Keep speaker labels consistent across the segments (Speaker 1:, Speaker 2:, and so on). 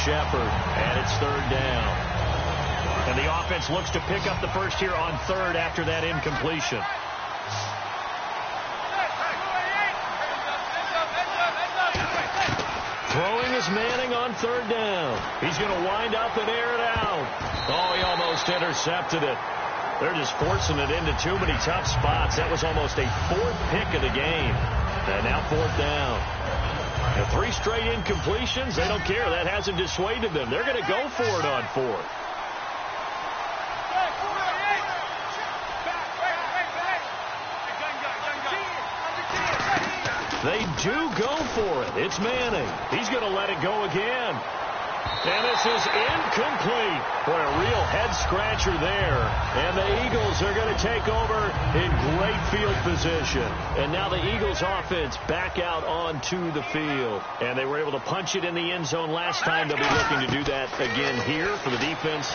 Speaker 1: Shepard, and it's third down. And the offense looks to pick up the first here on third after that incompletion. Throwing is Manning on third down. He's going to wind up and air it out. Oh, he almost intercepted it. They're just forcing it into too many tough spots. That was almost a fourth pick of the game. And now fourth down. And 3 straight incompletions, they don't care. That hasn't dissuaded them. They're going to go for it on fourth. They do go for it. It's Manning. He's going to let it go again. And this is incomplete. Boy, a real head-scratcher there. And the Eagles are going to take over in great field position. And now the Eagles offense back out onto the field. And they were able to punch it in the end zone last time. They'll be looking to do that again here for the defense.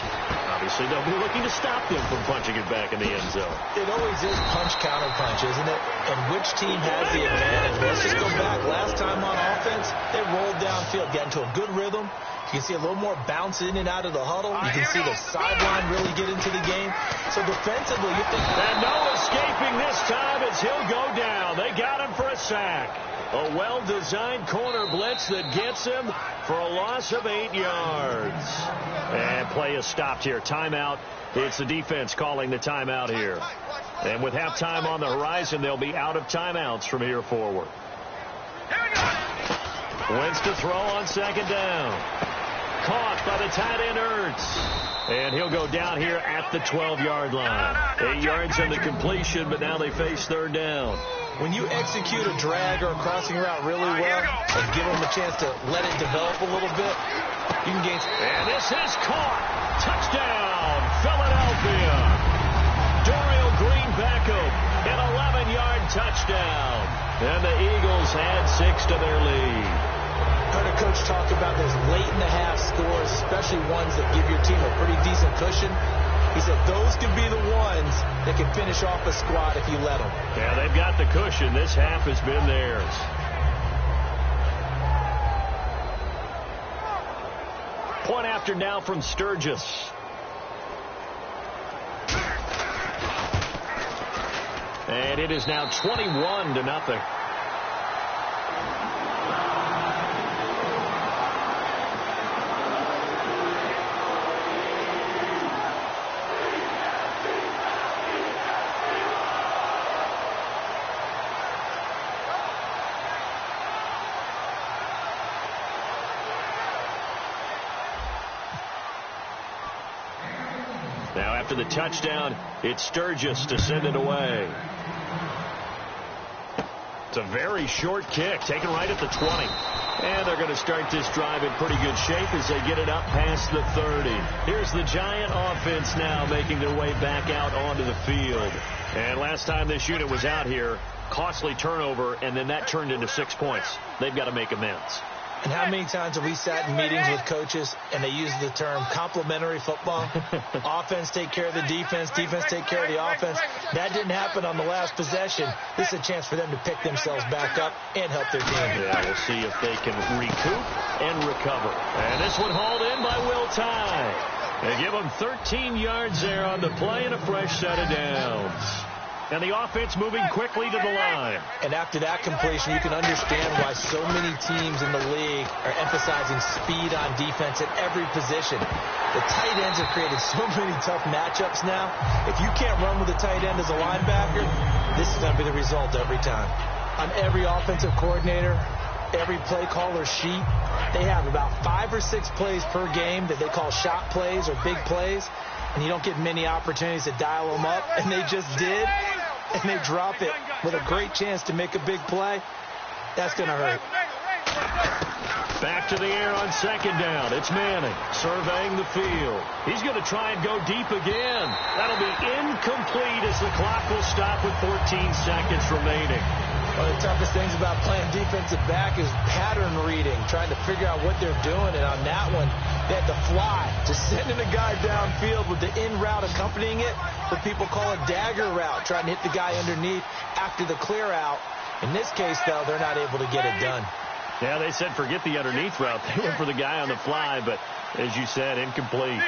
Speaker 1: Obviously, they'll be looking to stop them from punching it back in the end zone.
Speaker 2: It always is punch-counter-punch, isn't it? And which team has the advantage? Let's just go back. Last time on offense, they rolled downfield, got into a good rhythm. You can see a little more bounce in and out of the huddle. You can see the sideline really get into the game. So defensively, you think...
Speaker 1: And no escaping this time as he'll go down. They got him for a sack. A well-designed corner blitz that gets him for a loss of 8 yards. And play is stopped here. Timeout. It's the defense calling the timeout here. And with halftime on the horizon, they'll be out of timeouts from here forward. Wentz to throw on second down. Caught by the tight end Ertz. And he'll go down here at the 12-yard line. 8 yards on the completion, but now they face third down.
Speaker 2: When you execute a drag or a crossing route really well and give them a chance to let it develop a little bit, you can gain...
Speaker 1: And this is caught. Touchdown, Philadelphia. Dorial Green Beckham, an 11-yard touchdown. And the Eagles add 6 to their lead.
Speaker 2: Heard a coach talk about those late-in-the-half scores, especially ones that give your team a pretty decent cushion. He said those could be the ones that can finish off a squad if you let them.
Speaker 1: Yeah, they've got the cushion. This half has been theirs. Point after now from Sturgis. And it is now 21-0. Now after the touchdown, it's Sturgis to send it away. It's a very short kick, taken right at the 20. And they're going to start this drive in pretty good shape as they get it up past the 30. Here's the Giant offense now making their way back out onto the field. And last time this unit was out here, costly turnover, and then that turned into 6 points. They've got to make amends.
Speaker 2: And how many times have we sat in meetings with coaches and they use the term complementary football? Offense take care of the defense, defense take care of the offense. That didn't happen on the last possession. This is a chance for them to pick themselves back up and help their team.
Speaker 1: Yeah, we'll see if they can recoup and recover. And this one hauled in by Will Tye. They give him 13 yards there on the play and a fresh set of downs. And the offense moving quickly to the line.
Speaker 2: And after that completion, you can understand why so many teams in the league are emphasizing speed on defense at every position. The tight ends have created so many tough matchups now. If you can't run with a tight end as a linebacker, this is going to be the result every time. On every offensive coordinator, every play caller sheet, they have about 5 or 6 plays per game that they call shot plays or big plays. And you don't get many opportunities to dial them up, and they just did, and they drop it with a great chance to make a big play. That's going to hurt.
Speaker 1: Back to the air on second down. It's Manning surveying the field. He's going to try and go deep again. That'll be incomplete as the clock will stop with 14 seconds remaining.
Speaker 2: One of the toughest things about playing defensive back is pattern reading, trying to figure out what they're doing. And on that one, they had to fly, just sending a guy downfield with the in route accompanying it, what people call a dagger route, trying to hit the guy underneath after the clear out. In this case, though, they're not able to get it done.
Speaker 1: Yeah, they said forget the underneath route. They went for the guy on the fly, but as you said, incomplete.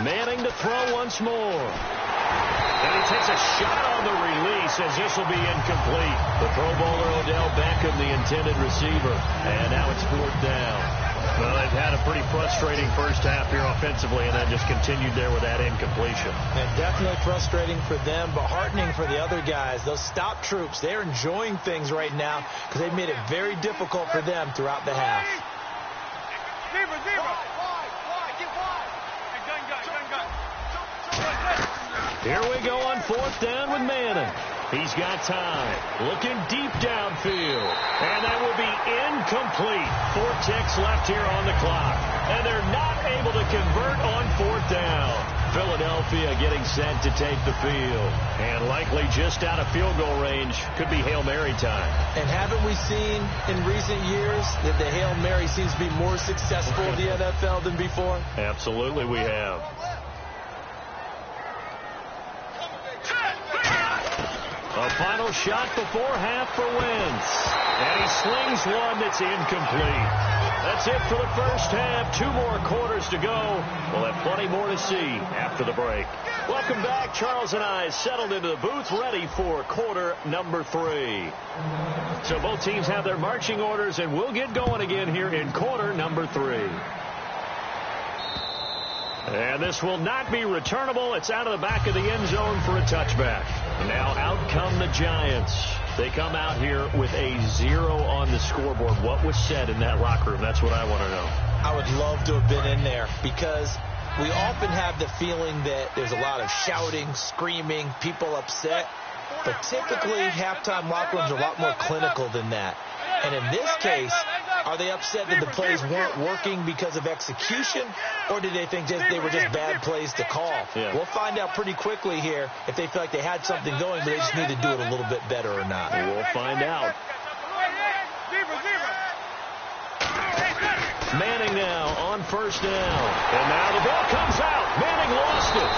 Speaker 1: Manning to throw once more. And he takes a shot on the release as this will be incomplete. The Pro Bowler Odell Beckham, the intended receiver. And now it's 4th down. Well, they've had a pretty frustrating first half here offensively, and then just continued there with that incompletion.
Speaker 2: And definitely frustrating for them, but heartening for the other guys. Those stop troops, they're enjoying things right now because they've made it very difficult for them throughout the half.
Speaker 1: Here we go on 4th down with Manning. He's got time. Looking deep downfield. And that will be incomplete. 4 ticks left here on the clock. And they're not able to convert on 4th down. Philadelphia getting set to take the field. And likely just out of field goal range. Could be Hail Mary time.
Speaker 2: And haven't we seen in recent years that the Hail Mary seems to be more successful in the NFL than before?
Speaker 1: Absolutely we have. A final shot before half for Wentz. And he slings one that's incomplete. That's it for the first half. 2 more quarters to go. We'll have plenty more to see after the break. Welcome back. Charles and I settled into the booth ready for quarter number 3. So both teams have their marching orders, and we'll get going again here in quarter number 3. And this will not be returnable. It's out of the back of the end zone for a touchback. Now out come the Giants. They come out here with a 0 on the scoreboard. What was said in that locker room? That's what I want to know.
Speaker 2: I would love to have been in there because we often have the feeling that there's a lot of shouting, screaming, people upset. But typically, halftime locker rooms are a lot more clinical than that. And in this case, are they upset that the plays weren't working because of execution, or did they think they were just bad plays to call?
Speaker 1: Yeah.
Speaker 2: We'll find out pretty quickly here if they feel like they had something going, but they just need to do it a little bit better or not.
Speaker 1: We'll find out. Manning now on 1st down. And now the ball comes out. Manning lost it.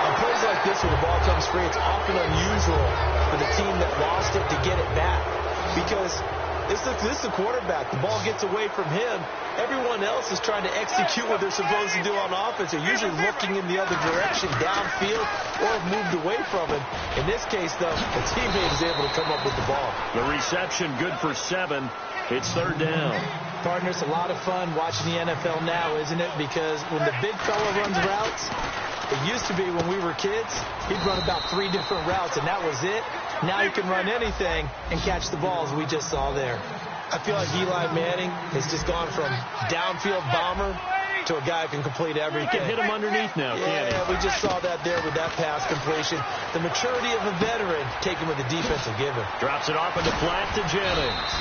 Speaker 2: On plays like this where the ball comes free, it's often unusual for the team that lost it to get it back because this is the quarterback. The ball gets away from him. Everyone else is trying to execute what they're supposed to do on offense. They're usually looking in the other direction, downfield, or have moved away from him. In this case, though, the teammate is able to come up with the ball.
Speaker 1: The reception good for 7. It's 3rd down.
Speaker 2: Partner, it's a lot of fun watching the NFL now, isn't it? Because when the big fella runs routes, it used to be when we were kids, he'd run about 3 different routes, and that was it. Now he can run anything and catch the balls we just saw there. I feel like Eli Manning has just gone from downfield bomber to a guy who can complete everything.
Speaker 1: He can hit him underneath now, can't he?
Speaker 2: Yeah, we just saw that there with that pass completion. The maturity of a veteran taken with the defensive given.
Speaker 1: Drops it off into flat to Jennings.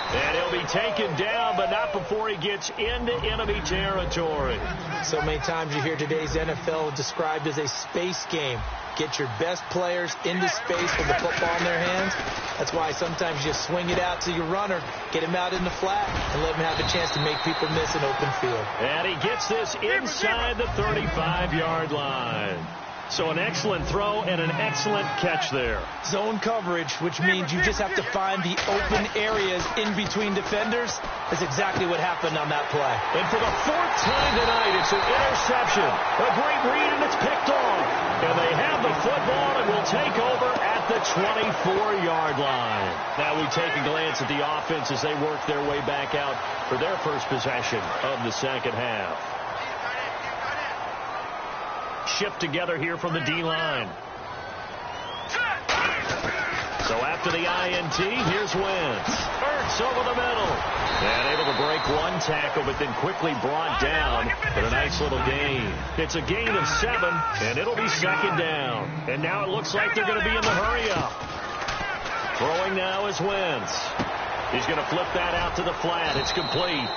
Speaker 1: And he'll be taken down, but not before he gets into enemy territory.
Speaker 2: So many times you hear today's NFL described as a space game. Get your best players into space with the football in their hands. That's why sometimes you just swing it out to your runner, get him out in the flat, and let him have a chance to make people miss an open field.
Speaker 1: And he gets this inside the 35-yard line. So an excellent throw and an excellent catch there.
Speaker 2: Zone coverage, which means you just have to find the open areas in between defenders. That's exactly what happened on that play.
Speaker 1: And for the 4th time tonight, it's an interception. A great read, and it's picked off. And they have the football and will take over at the 24-yard line. Now we take a glance at the offense as they work their way back out for their first possession of the second half. Shipped together here from the D-line. So after the INT, here's Wentz. Ertz over the middle. And able to break one tackle, but then quickly brought down for a nice little gain. It's a gain of 7, and it'll be 2nd down. And now it looks like they're going to be in the hurry-up. Throwing now is Wentz. He's going to flip that out to the flat. It's complete.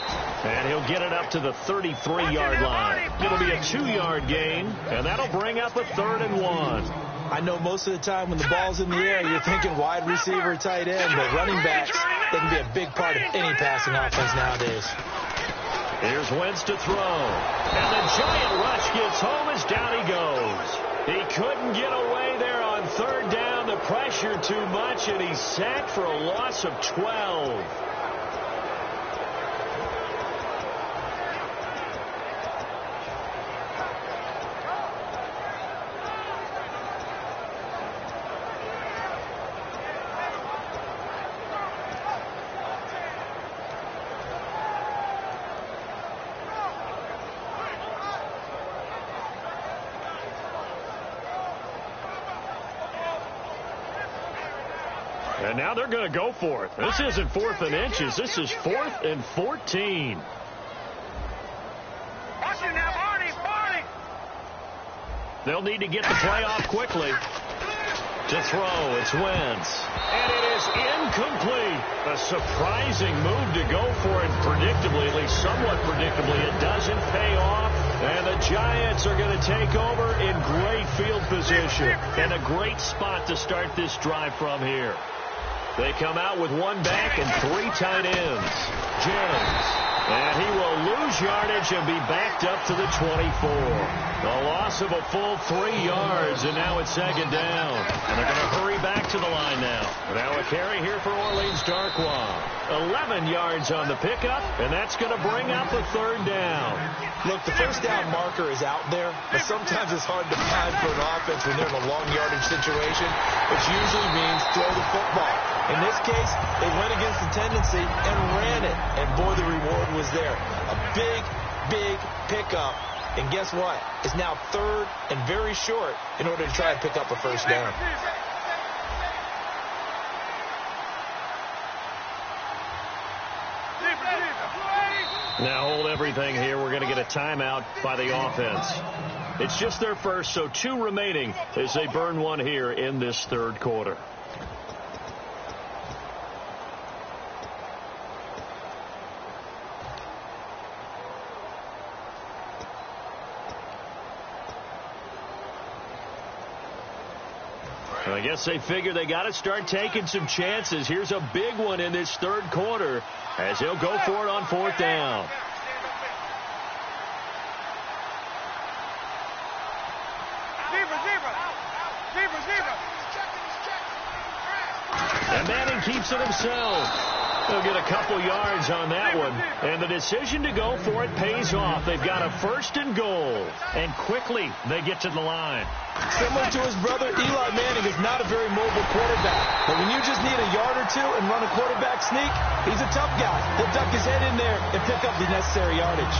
Speaker 1: And he'll get it up to the 33-yard line. It'll be a 2-yard gain, and that'll bring up a 3rd and 1.
Speaker 2: I know most of the time when the ball's in the air, you're thinking wide receiver, tight end, but running backs, they can be a big part of any passing offense nowadays.
Speaker 1: Here's Wentz to throw. And the giant rush gets home as down he goes. He couldn't get away there on third down. The pressure too much, and he's sacked for a loss of 12. And now they're going to go for it. This isn't 4th and inches. This is 4th and 14. They'll need to get the play off quickly. To throw, it's Wentz. And it is incomplete. A surprising move to go for it predictably, at least somewhat predictably. It doesn't pay off. And the Giants are going to take over in great field position. And a great spot to start this drive from here. They come out with one back and 3 tight ends. James. And he will lose yardage and be backed up to the 24. A loss of a full 3 yards, and now it's 2nd down. And they're going to hurry back to the line now. Now a carry here for Orleans Darkwa. 11 yards on the pickup, and that's going to bring up a 3rd down.
Speaker 2: Look, the first down marker is out there, but sometimes it's hard to find for an offense when they're in a long yardage situation, which usually means throw the football. In this case, they went against the tendency and ran it, and boy, the reward was there. A big, big pickup, and guess what? It's now 3rd and very short in order to try and pick up a 1st down.
Speaker 1: Now hold everything here. We're going to get a timeout by the offense. It's just their first, so 2 remaining as they burn one here in this 3rd quarter. I guess they figure they got to start taking some chances. Here's a big one in this 3rd quarter as he'll go for it on 4th down. And Manning keeps it himself. They'll get a couple yards on that one. And the decision to go for it pays off. They've got a 1st and goal. And quickly they get to the line.
Speaker 2: Similar to his brother, Eli Manning is not a very mobile quarterback. But when you just need a yard or 2 and run a quarterback sneak, he's a tough guy. He'll duck his head in there and pick up the necessary yardage.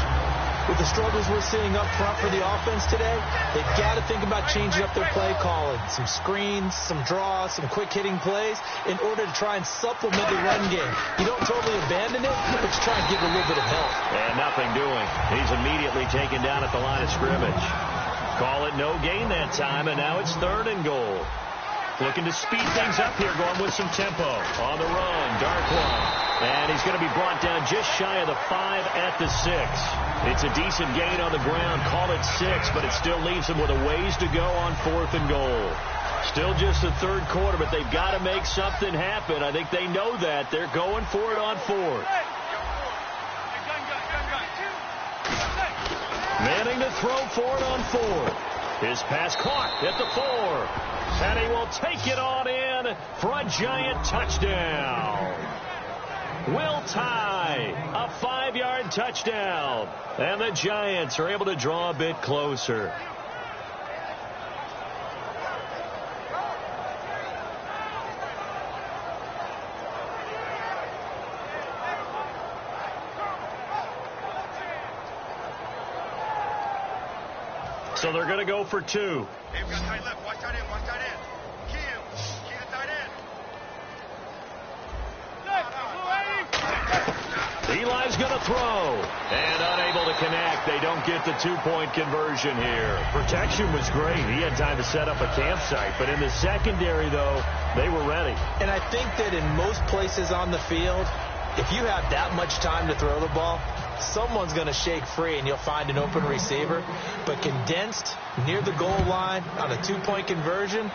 Speaker 2: With the struggles we're seeing up front for the offense today, they've got to think about changing up their play calling. Some screens, some draws, some quick-hitting plays in order to try and supplement the run game. You don't totally abandon it, but you try and give it a little bit of help.
Speaker 1: And nothing doing. He's immediately taken down at the line of scrimmage. Call it no gain that time, and now it's 3rd and goal. Looking to speed things up here, going with some tempo. On the run, Darkwa. And he's going to be brought down just shy of the 5 at the 6. It's a decent gain on the ground. Call it 6, but it still leaves them with a ways to go on 4th and goal. Still just the 3rd quarter, but they've got to make something happen. I think they know that. They're going for it on 4th. Manning to throw for it on 4th. His pass caught at the 4. And he will take it on in for a Giant touchdown. Will tie a 5-yard touchdown. And the Giants are able to draw a bit closer. So they're going to go for 2.
Speaker 3: Hey, we got tight left. Watch tight end. Watch tight end. Key the tight end.
Speaker 1: Eli's going to throw. And unable to connect. They don't get the 2-point conversion here. Protection was great. He had time to set up a campsite. But in the secondary, though, they were ready.
Speaker 2: And I think that in most places on the field, if you have that much time to throw the ball, someone's going to shake free and you'll find an open receiver. But condensed near the goal line on a 2-point conversion,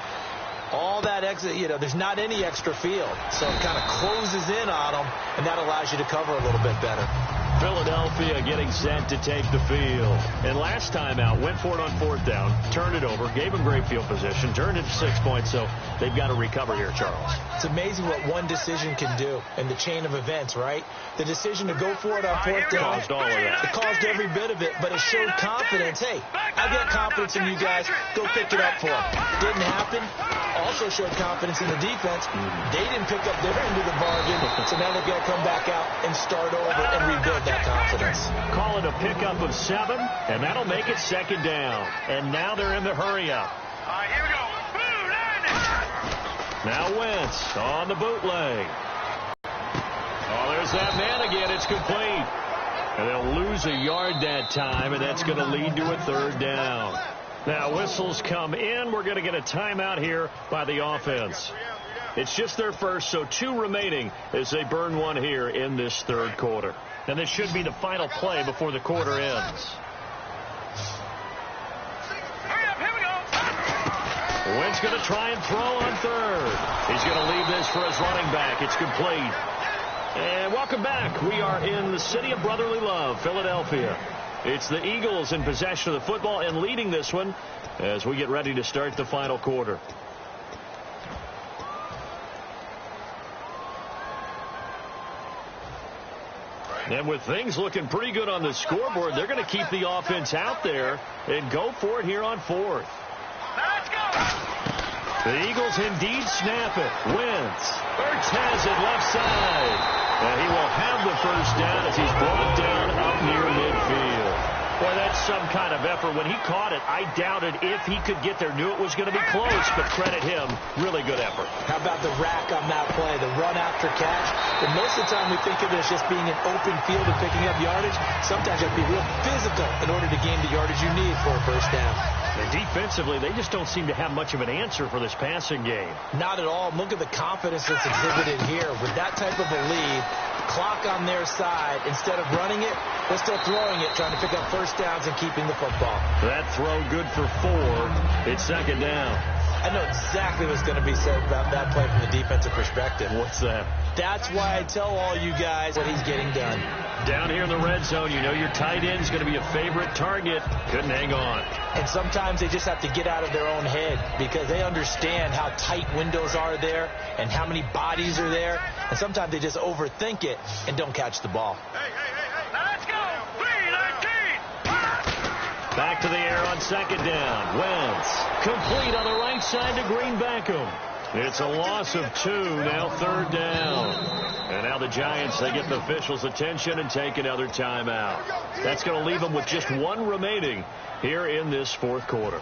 Speaker 2: all that extra, there's not any extra field. So it kind of closes in on them, and that allows you to cover a little bit better.
Speaker 1: Philadelphia getting set to take the field. And last time out, went for it on 4th down, turned it over, gave them great field position, turned it to 6 points, so they've got to recover here, Charles.
Speaker 2: It's amazing what one decision can do in the chain of events, right? The decision to go for it on 4th down.
Speaker 1: Caused all of that.
Speaker 2: It caused every bit of it, but it showed confidence. Hey, I got confidence in you guys. Go pick it up for them. Didn't happen. Also showed confidence in the defense. They didn't pick up their end of the bargain, so now they've got to come back out and start over and rebuild that confidence.
Speaker 1: Call it a pickup of 7, and that'll make it 2nd down. And now they're in the hurry-up.
Speaker 3: Here we go.
Speaker 1: Now Wentz on the bootleg. Oh, there's that man again. It's complete. And they'll lose a yard that time, and that's going to lead to a 3rd down. Now whistles come in. We're going to get a timeout here by the offense. It's just their first, so 2 remaining as they burn one here in this 3rd quarter. And this should be the final play before the quarter ends. Wentz going to try and throw on 3rd. He's going to leave this for his running back. It's complete. And welcome back. We are in the city of brotherly love, Philadelphia. It's the Eagles in possession of the football and leading this one as we get ready to start the final quarter. And with things looking pretty good on the scoreboard, they're going to keep the offense out there and go for it here on 4th.
Speaker 3: Let's go.
Speaker 1: The Eagles indeed snap it. Wentz. Ertz has it left side. And he will have the 1st down as he's brought down up near midfield. Boy, that's some kind of effort. When he caught it, I doubted if he could get there. Knew it was going to be close, but credit him. Really good effort.
Speaker 2: How about the rack on that play, the run after catch? And most of the time we think of it as just being an open field and picking up yardage. Sometimes you have to be real physical in order to gain the yardage you need for a 1st down.
Speaker 1: And defensively, they just don't seem to have much of an answer for this passing game.
Speaker 2: Not at all. Look at the confidence that's exhibited here. With that type of a lead, clock on their side, instead of running it, they're still throwing it, trying to pick up 1st downs and keeping the football.
Speaker 1: That throw good for 4. It's 2nd down.
Speaker 2: I know exactly what's going to be said about that play from the defensive perspective.
Speaker 1: What's that?
Speaker 2: That's why I tell all you guys what he's getting done.
Speaker 1: Down here in the red zone, you know your tight end's going to be a favorite target. Couldn't hang on.
Speaker 2: And sometimes they just have to get out of their own head because they understand how tight windows are there and how many bodies are there. And sometimes they just overthink it and don't catch the ball.
Speaker 3: Hey. Let's go. 3-19.
Speaker 1: Back to the air on 2nd down. Wentz complete on the right side to Greenbackham. It's a loss of 2, now 3rd down. And now the Giants, they get the officials' attention and take another timeout. That's going to leave them with just 1 remaining here in this 4th quarter.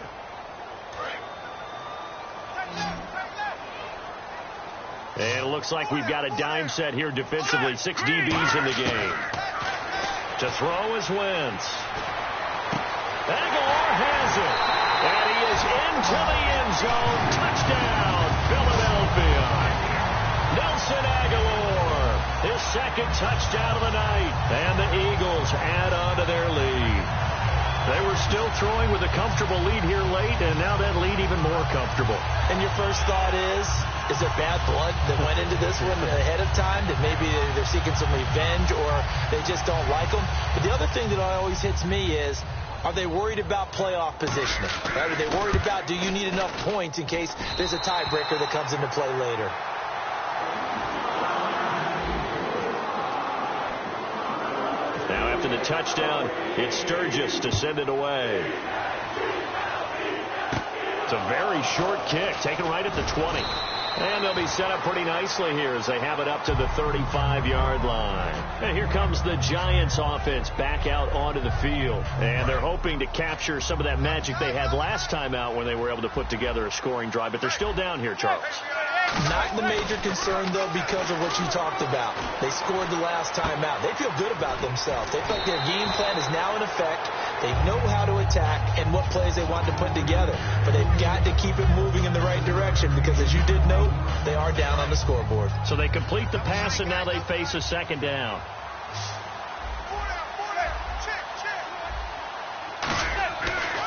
Speaker 1: And it looks like we've got a dime set here defensively. 6 DBs in the game. To throw is Wentz. Aguilar has it. And he is into the end zone. Touchdown, Philadelphia. Nelson Aguilar, his 2nd touchdown of the night. And the Eagles add on to their lead. They were still throwing with a comfortable lead here late, and now that lead even more comfortable.
Speaker 2: And your first thought is it bad blood that went into this one ahead of time, that maybe they're seeking some revenge or they just don't like them? But the other thing that always hits me is, are they worried about playoff positioning? Right? Are they worried about, do you need enough points in case there's a tiebreaker that comes into play later?
Speaker 1: Now after the touchdown, it's Sturgis to send it away. It's a very short kick, taken right at the 20. And they'll be set up pretty nicely here as they have it up to the 35-yard line. And here comes the Giants offense back out onto the field. And they're hoping to capture some of that magic they had last time out when they were able to put together a scoring drive. But they're still down here, Charles.
Speaker 2: Not the major concern, though, because of what you talked about. They scored the last time out. They feel good about themselves. They feel like their game plan is now in effect. They know how to attack and what plays they want to put together. But they've got to keep it moving in the right direction because, as you did note, they are down on the scoreboard.
Speaker 1: So they complete the pass, and now they face a 2nd down.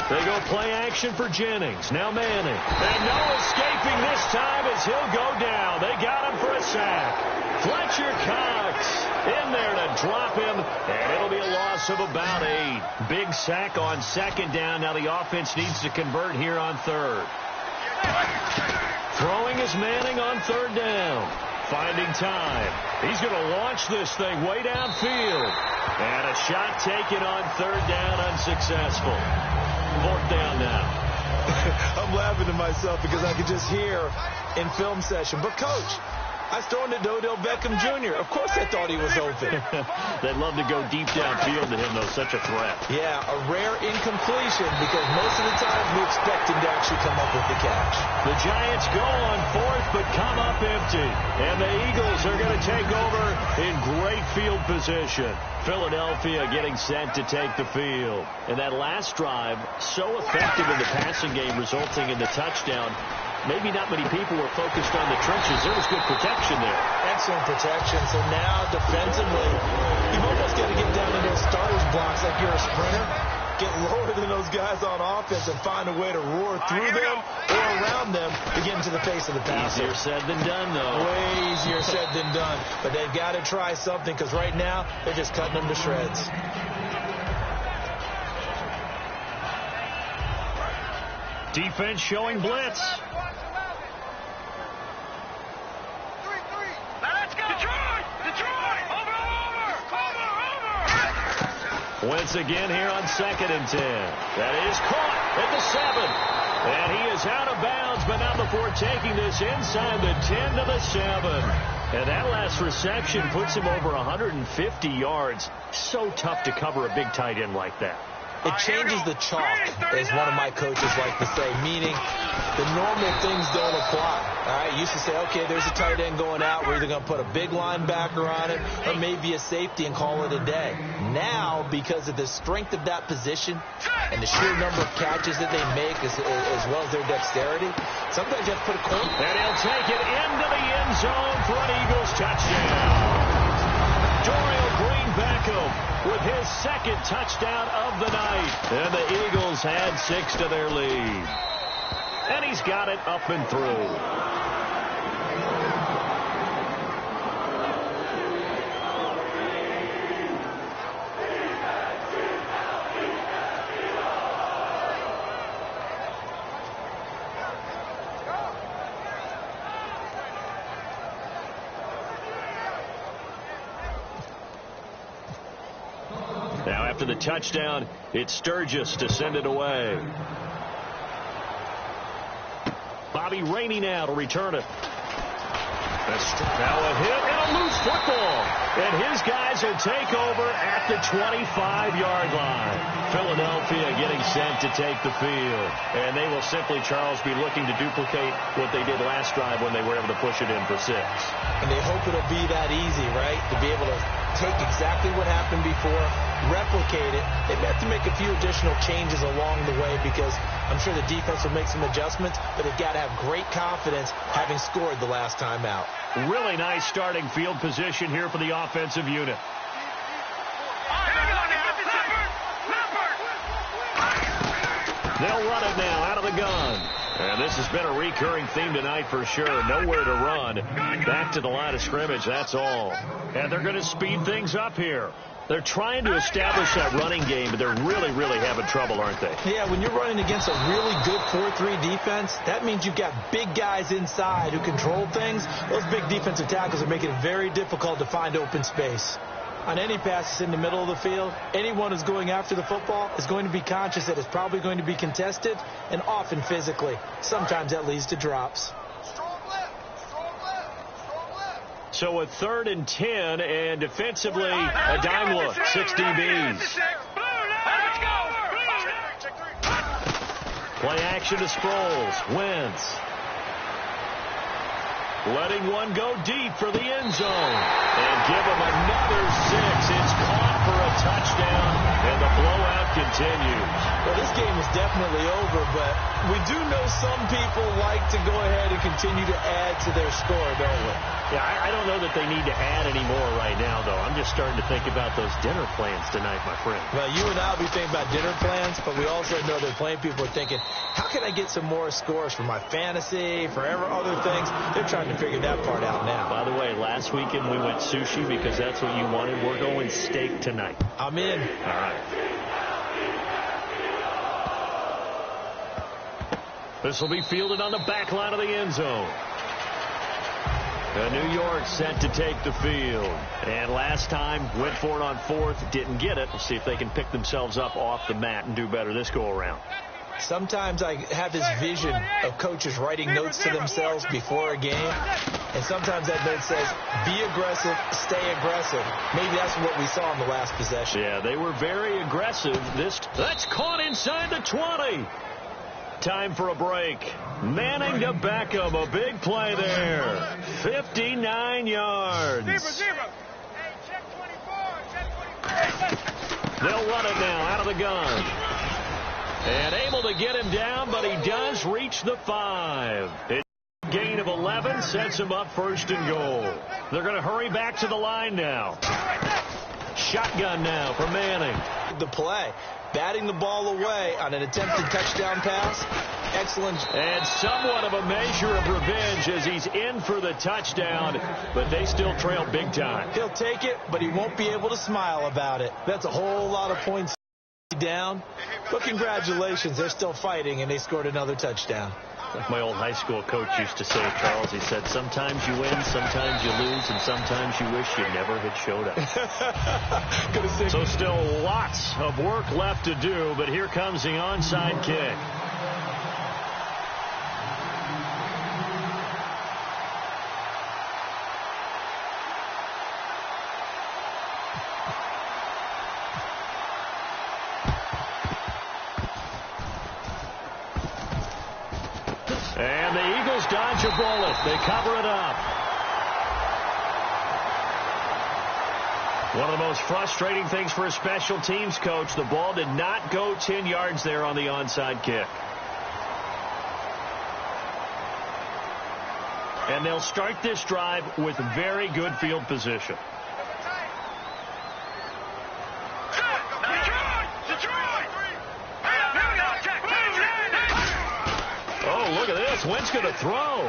Speaker 1: They go play action for Jennings. Now Manning. And no escaping this time as he'll go down. They got him for a sack. Fletcher Cox in in there to drop him, and it'll be a loss of about 8. Big sack on second down. Now the offense needs to convert here on third. Throwing is Manning on third down. Finding time. He's going to launch this thing way downfield. And a shot taken on third down, unsuccessful. Fourth down now.
Speaker 2: I'm laughing to myself because I could just hear in film session. But, Coach, I was throwing to Odell Beckham Jr. Of course I thought he was open.
Speaker 1: They'd love to go deep downfield to him, though, such a threat.
Speaker 2: Yeah, a rare incompletion because most of the time we expect him to actually come up with the catch.
Speaker 1: The Giants go on fourth but come up empty. And the Eagles are going to take over in great field position. Philadelphia getting set to take the field. And that last drive, so effective in the passing game, resulting in the touchdown. Maybe not many people were focused on the trenches. There was good protection there.
Speaker 2: Excellent protection. So now defensively, you've almost got to get down to those starters blocks like you're a sprinter. Get lower than those guys on offense and find a way to roar through them or around them to get into the face of the passer.
Speaker 1: Easier said than done, though.
Speaker 2: Way easier said than done. But they've got to try something because right now they're just cutting them to shreds.
Speaker 1: Defense showing blitz. Once again here on 2nd and 10. That is caught at the 7. And he is out of bounds, but not before taking this inside the 10 to the 7. And that last reception puts him over 150 yards. So tough to cover a big tight end like that.
Speaker 2: It changes the chalk, as one of my coaches like to say, meaning the normal things don't apply. All right, used to say, okay, there's a tight end going out. We're either going to put a big linebacker on it or maybe a safety and call it a day. Now, because of the strength of that position and the sheer number of catches that they make as well as their dexterity, sometimes you have to put a corner.
Speaker 1: And he'll take it into the end zone for an Eagles touchdown. Dorial Green-Beckham with his second touchdown of the night. And the Eagles add 6 to their lead. And he's got it up and through. Now after the touchdown, it's Sturgis to send it away. Bobby Rainey now to return it. Now a hit and a loose football. And his guys will take over at the 25-yard line. Philadelphia getting set to take the field. And they will simply, Charles, be looking to duplicate what they did last drive when they were able to push it in for 6.
Speaker 2: And they hope it'll be that easy, right? To be able to take exactly what happened before, replicate it. They may have to make a few additional changes along the way because I'm sure the defense will make some adjustments, but they've got to have great confidence having scored the last time out.
Speaker 1: Really nice starting field position here for the offensive unit. They'll run it now out of the gun. And this has been a recurring theme tonight for sure. Nowhere to run. Back to the line of scrimmage, that's all. And they're going to speed things up here. They're trying to establish that running game, but they're really, really having trouble, aren't they?
Speaker 2: Yeah, when you're running against a really good 4-3 defense, that means you've got big guys inside who control things. Those big defensive tackles are making it very difficult to find open space. On any passes in the middle of the field, anyone who's going after the football is going to be conscious that it's probably going to be contested and often physically. Sometimes that leads to drops.
Speaker 1: So a 3rd and 10, and defensively, a dime look, 6 DBs. Play action to Sproles, Wentz. Letting one go deep for the end zone. And give him another 6. It's caught for a touchdown, and the blowout continues.
Speaker 2: Well, this game is definitely over, but we do know some people like to go ahead and continue to add to their score, don't we?
Speaker 1: Yeah, I don't know that they need to add any more right now, though. I'm just starting to think about those dinner plans tonight, my friend.
Speaker 2: Well, you and I will be thinking about dinner plans, but we also know that plenty of people are thinking, how can I get some more scores for my fantasy, for other things? They're trying to figure that part out now.
Speaker 1: By the way, last last weekend we went sushi because that's what you wanted. We're going steak tonight.
Speaker 2: I'm in.
Speaker 1: All right. This will be fielded on the back line of the end zone. New York set to take the field. And last time, went for it on fourth, didn't get it. We'll see if they can pick themselves up off the mat and do better this go-around.
Speaker 2: Sometimes I have this vision of coaches writing notes to themselves before a game. And sometimes that note says, be aggressive, stay aggressive. Maybe that's what we saw in the last possession.
Speaker 1: Yeah, they were very aggressive. That's caught inside the 20. Time for a break. Manning to Beckham. A big play there. 59 yards.
Speaker 3: Hey, check 24.
Speaker 1: They'll run it now out of the gun. And able to get him down, but he does reach the 5. A gain of 11 sets him up first and goal. They're going to hurry back to the line now. Shotgun now for Manning.
Speaker 2: The play. Batting the ball away on an attempted touchdown pass. Excellent.
Speaker 1: And somewhat of a measure of revenge as he's in for the touchdown, but they still trail big time.
Speaker 2: He'll take it, but he won't be able to smile about it. That's a whole lot of points down. But congratulations, they're still fighting, and they scored another touchdown.
Speaker 1: Like my old high school coach used to say, Charles, he said, sometimes you win, sometimes you lose, and sometimes you wish you never had showed up. So still lots of work left to do, but here comes the onside kick. And the Eagles dodge a bullet. They cover it up. One of the most frustrating things for a special teams coach, the ball did not go 10 yards there on the onside kick. And they'll start this drive with very good field position. Look at this. Wentz going to throw.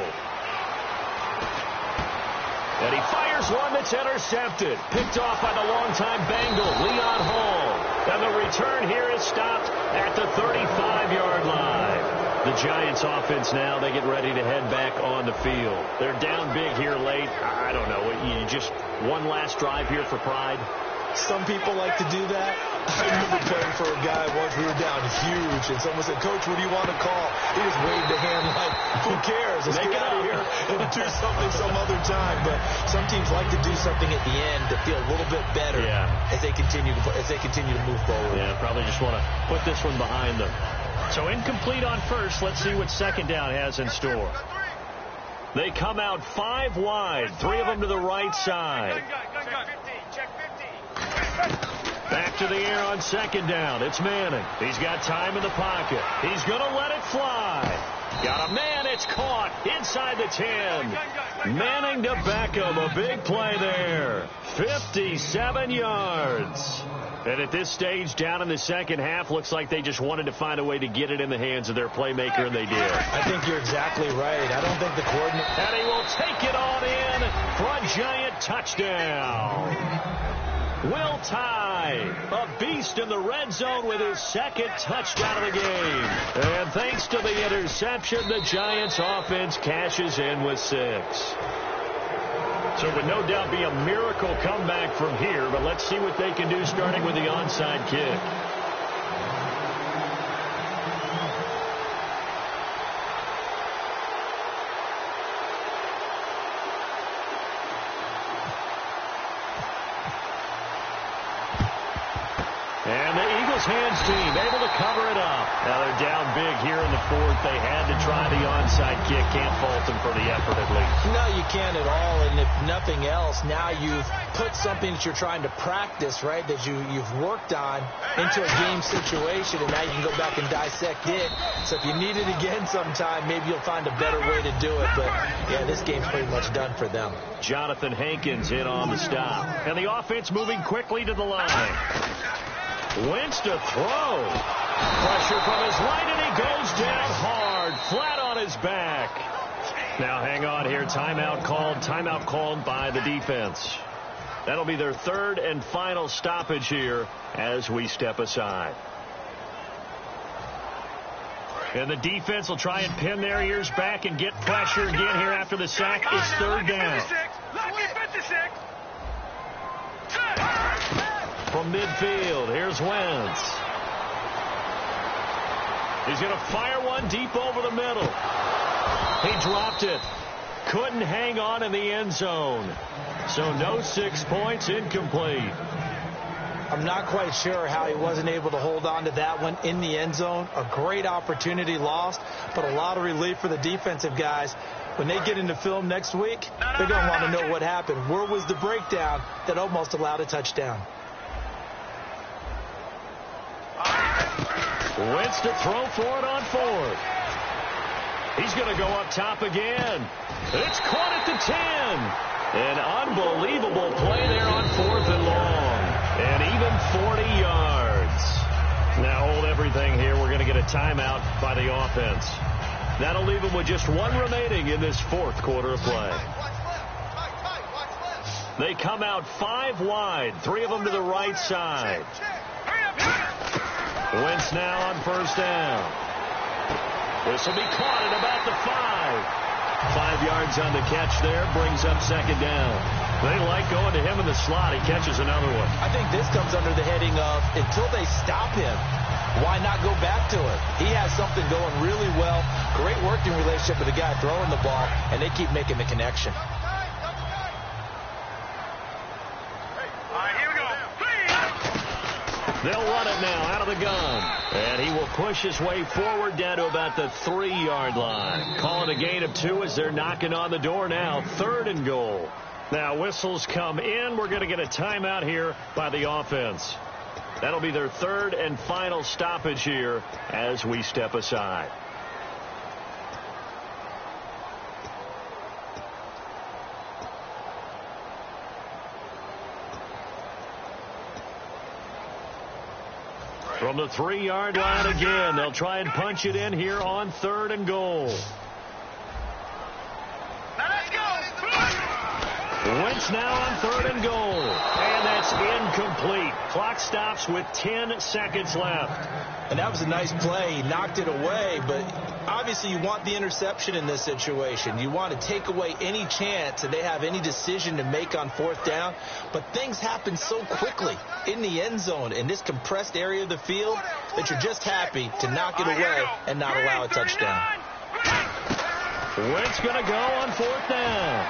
Speaker 1: And he fires one that's intercepted. Picked off by the longtime Bengal, Leon Hall. And the return here is stopped at the 35-yard line. The Giants offense now, they get ready to head back on the field. They're down big here late. I don't know. You just one last drive here for pride.
Speaker 2: Some people like to do that. I remember playing for a guy once. We were down huge, and someone said, Coach, what do you want to call? He just waved a hand like, who cares? Let's get out of here and do something some other time. But some teams like to do something at the end to feel a little bit better as they continue to move forward.
Speaker 1: Yeah, probably just want to put this one behind them. So incomplete on first. Let's see what second down has in store. They come out 5 wide, 3 of them to the right side. Back to the air on second down. It's Manning. He's got time in the pocket. He's going to let it fly. Got a man. It's caught inside the 10. Manning to Beckham. A big play there. 57 yards. And at this stage, down in the second half, looks like they just wanted to find a way to get it in the hands of their playmaker, and they did.
Speaker 2: I think you're exactly right. I don't think the coordinator...
Speaker 1: And he will take it on in for a Giant touchdown. Will Tye, a beast in the red zone with his second touchdown of the game. And thanks to the interception, the Giants offense cashes in with 6. So it would no doubt be a miracle comeback from here, but let's see what they can do starting with the onside kick. And the Eagles hands team able to cover it up. Now they're down big here in the fourth. They had to try the onside kick. Can't fault them for the effort at least.
Speaker 2: No, you can't at all. And if nothing else, now you've put something that you're trying to practice, right, that you've worked on into a game situation, and now you can go back and dissect it. So if you need it again sometime, maybe you'll find a better way to do it. But, yeah, this game's pretty much done for them.
Speaker 1: Jonathan Hankins in on the stop. And the offense moving quickly to the line. Wentz to throw. Pressure from his right, and he goes down hard, flat on his back. Now hang on here. Timeout called by the defense. That'll be their third and final stoppage here as we step aside. And the defense will try and pin their ears back and get pressure again here after the sack. It's third down. From midfield, here's Wentz. He's going to fire one deep over the middle. He dropped it. Couldn't hang on in the end zone. So no 6 points, incomplete.
Speaker 2: I'm not quite sure how he wasn't able to hold on to that one in the end zone. A great opportunity lost, but a lot of relief for the defensive guys. When they get into film next week, they're going to want to know what happened. Where was the breakdown that almost allowed a touchdown?
Speaker 1: Wentz to throw for it on fourth. He's going to go up top again. It's caught at the 10. An unbelievable play there on 4th and long. And even 40 yards. Now hold everything here. We're going to get a timeout by the offense. That'll leave them with just one remaining in this fourth quarter of play. They come out 5 wide. 3 of them to the right side. Wentz now on first down. This will be caught at about the 5. 5 yards on the catch there, brings up second down. They like going to him in the slot. He catches another one.
Speaker 2: I think this comes under the heading of until they stop him, why not go back to it? He has something going really well. Great working relationship with the guy throwing the ball, and they keep making the connection.
Speaker 1: They'll run it now out of the gun. And he will push his way forward down to about the 3-yard line. Calling a gain of 2 as they're knocking on the door now. 3rd and goal. Now whistles come in. We're going to get a timeout here by the offense. That'll be their third and final stoppage here as we step aside. From the 3-yard line again, they'll try and punch it in here on 3rd and goal. Wentz now on 3rd and goal. And that's incomplete. Clock stops with 10 seconds left.
Speaker 2: And that was a nice play. He knocked it away, but obviously you want the interception in this situation. You want to take away any chance that they have any decision to make on 4th down. But things happen so quickly in the end zone in this compressed area of the field that you're just happy to knock it away and not allow a touchdown.
Speaker 1: Wentz going to go on 4th down.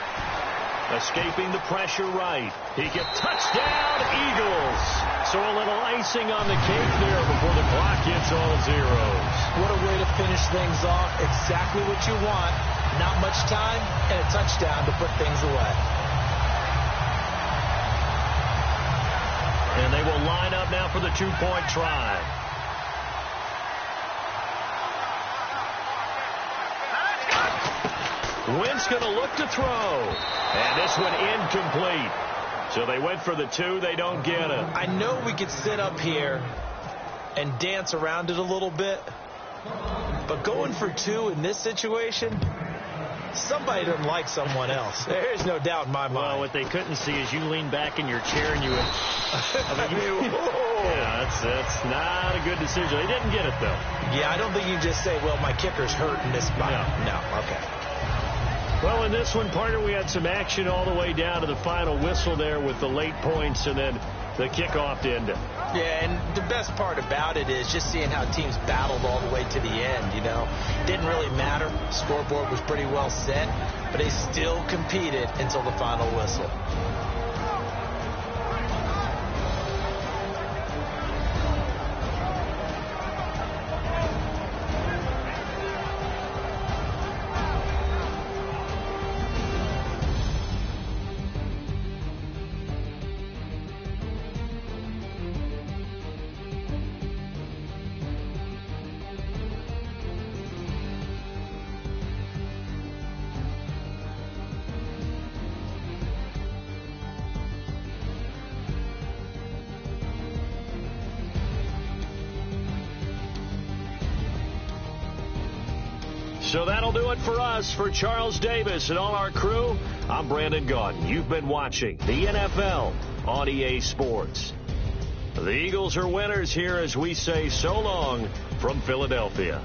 Speaker 1: Escaping the pressure right. He gets touchdown, Eagles. So a little icing on the cake there before the clock hits all zeros.
Speaker 2: What a way to finish things off. Exactly what you want. Not much time and a touchdown to put things away.
Speaker 1: And they will line up now for the 2-point try. Wentz going to look to throw. And this one incomplete. So they went for the 2. They don't get it.
Speaker 2: I know we could sit up here and dance around it a little bit. But going for 2 in this situation, somebody doesn't like someone else. There's no doubt in my mind.
Speaker 1: Well, what they couldn't see is you lean back in your chair and you went, yeah, that's not a good decision. They didn't get it, though.
Speaker 2: Yeah, I don't think you just say, well, my kicker's hurt in this spot. No, okay.
Speaker 1: Well, in this one, partner, we had some action all the way down to the final whistle there with the late points and then the kickoff to end it.
Speaker 2: Yeah, and the best part about it is just seeing how teams battled all the way to the end, you know. Didn't really matter. Scoreboard was pretty well set, but they still competed until the final whistle.
Speaker 1: So that'll do it for us. For Charles Davis and all our crew, I'm Brandon Gaudin. You've been watching the NFL on EA Sports. The Eagles are winners here as we say so long from Philadelphia.